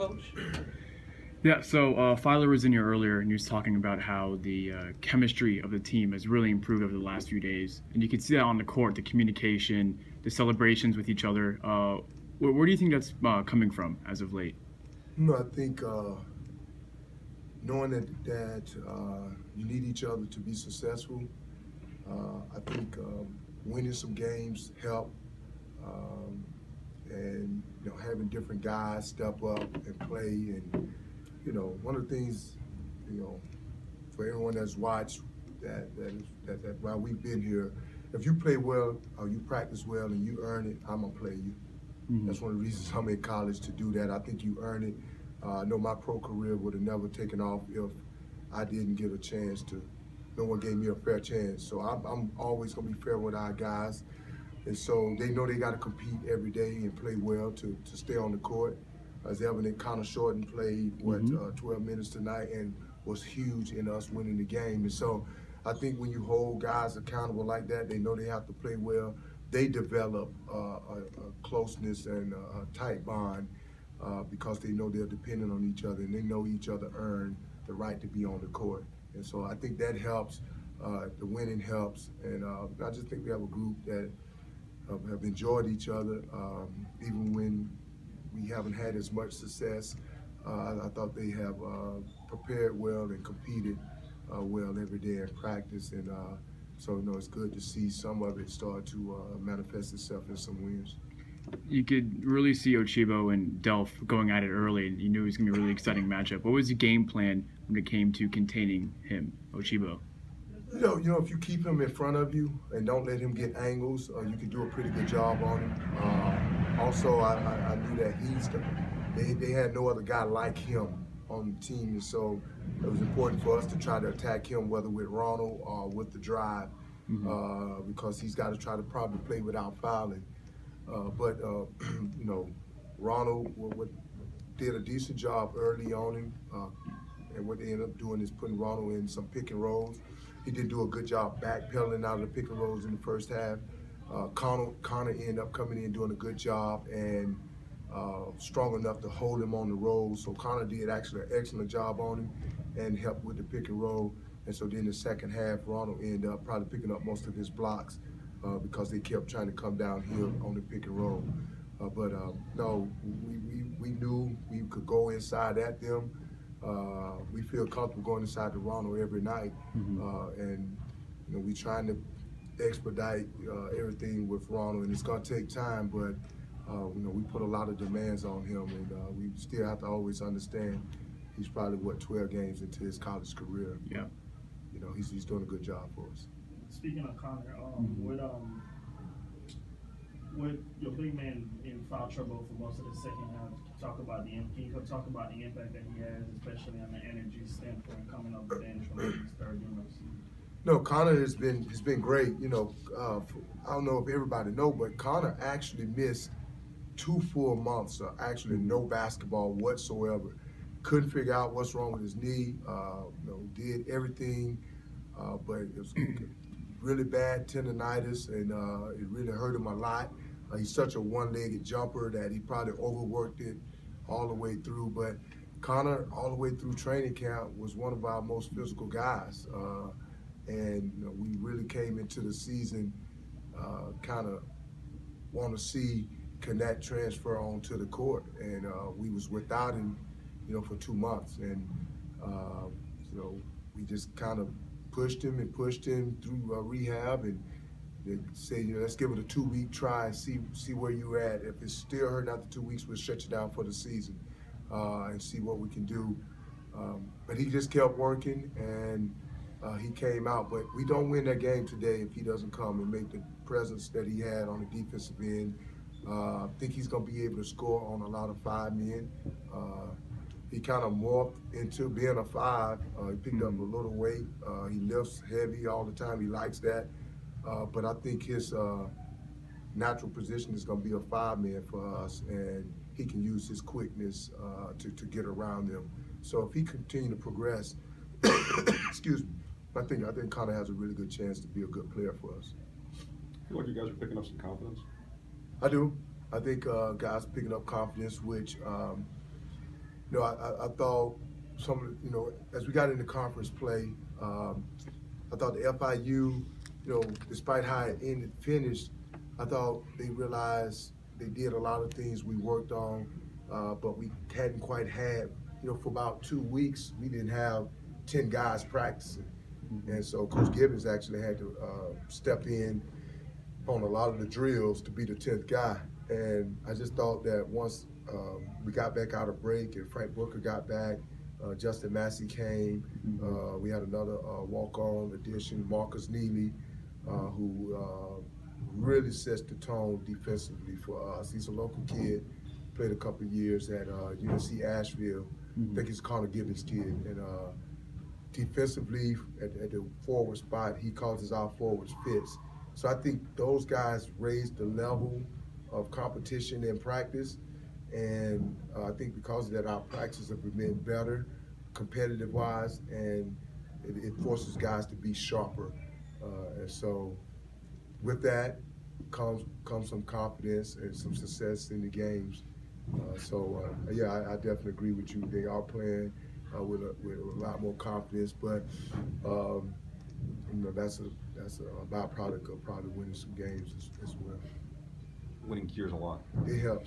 Coach? Yeah, so Filer was in here earlier, and he was talking about how the chemistry of the team has really improved over the last few days, and you can see that on the court, the communication, the celebrations with each other. Where do you think that's coming from as of late? I think knowing that you need each other to be successful. I think winning some games help, and having different guys step up and play. And one of the things for everyone that's watched that while we've been here, if you play well or you practice well and you earn it, I'm gonna play you. Mm-hmm. That's one of the reasons I'm in college, to do that. I think you earn it. I know my pro career would have never taken off if I didn't get a chance to. No one gave me a fair chance. So I'm always going to be fair with our guys. And so they know they got to compete every day and play well to stay on the court. As evident, Connor Shorten played, 12 minutes tonight and was huge in us winning the game. And so I think when you hold guys accountable like that, they know they have to play well. They develop a closeness and a tight bond because they know they're dependent on each other and they know each other earn the right to be on the court. And so I think that helps. The winning helps. And I just think we have a group that have enjoyed each other, even when we haven't had as much success. I thought they have prepared well and competed well every day in practice. And so it's good to see some of it start to manifest itself in some wins. You could really see Ochibo and Delph going at it early, and you knew it was going to be a really exciting matchup. What was the game plan when it came to containing him, Ochibo? If you keep him in front of you and don't let him get angles, you can do a pretty good job on him. Also, I knew that they had no other guy like him on the team, and so it was important for us to try to attack him, whether with Ronald or with the drive, because he's got to try to probably play without fouling. But Ronald did a decent job early on him, and what they ended up doing is putting Ronald in some pick and rolls. He did do a good job backpedaling out of the pick and rolls in the first half. Connor ended up coming in doing a good job and strong enough to hold him on the roll. So Connor did actually an excellent job on him and helped with the pick and roll. And so then the second half, Ronald ended up probably picking up most of his blocks because they kept trying to come downhill on the pick and roll. No, we knew we could go inside at them. We feel comfortable going inside to Ronald every night, and we trying to expedite everything with Ronald, and it's going to take time, but we put a lot of demands on him, and we still have to always understand he's probably 12 games into his college career. Yeah. He's doing a good job for us. Speaking of Connor, with your big man in foul trouble for most of the second half, can you talk about the impact that he has, especially on the energy standpoint, coming off the bench from his third game of the season? No, Connor has been great. I don't know if everybody know, but Connor actually missed 2 full months of actually no basketball whatsoever. Couldn't figure out what's wrong with his knee. Did everything, but it was really bad tendonitis, and it really hurt him a lot. He's such a one-legged jumper that he probably overworked it all the way through. But Connor, all the way through training camp, was one of our most physical guys. And we really came into the season kind of want to see, can that transfer onto the court? And we was without him, for 2 months. And we just kind of pushed him through rehab, and they say, let's give it a 2-week try and see where you're at. If it's still hurting after 2 weeks, we'll shut you down for the season and see what we can do. But he just kept working, and he came out. But we don't win that game today if he doesn't come and make the presence that he had on the defensive end. I think he's going to be able to score on a lot of 5 men. He kind of morphed into being a 5. He picked up a little weight. He lifts heavy all the time. He likes that. But I think his natural position is going to be a 5-man for us, and he can use his quickness to get around them. So if he continue to progress, excuse me, I think Connor has a really good chance to be a good player for us. I feel like you guys are picking up some confidence. I do. I think guys picking up confidence, which you know, I thought some of the, you know, as we got into conference play, I thought the FIU, you know, despite how it finished, I thought they realized they did a lot of things we worked on, but we hadn't quite had, you know, for about 2 weeks, we didn't have 10 guys practicing. And so Coach Gibbons actually had to step in on a lot of the drills to be the 10th guy. And I just thought that once we got back out of break and Frank Booker got back, Justin Massey came, we had another walk-on addition, Marcus Neely, who really sets the tone defensively for us. He's a local kid, played a couple of years at UNC Asheville. I think he's Connor Gibbons' kid. And defensively, at the forward spot, he causes our forwards fits. So I think those guys raised the level of competition in practice. And I think because of that, our practices have been better, competitive-wise, and it forces guys to be sharper. And so with that comes some confidence and some success in the games. Yeah, I definitely agree with you. They are playing with a lot more confidence, but you know, that's a byproduct of probably winning some games as well. Winning cures a lot. It helps.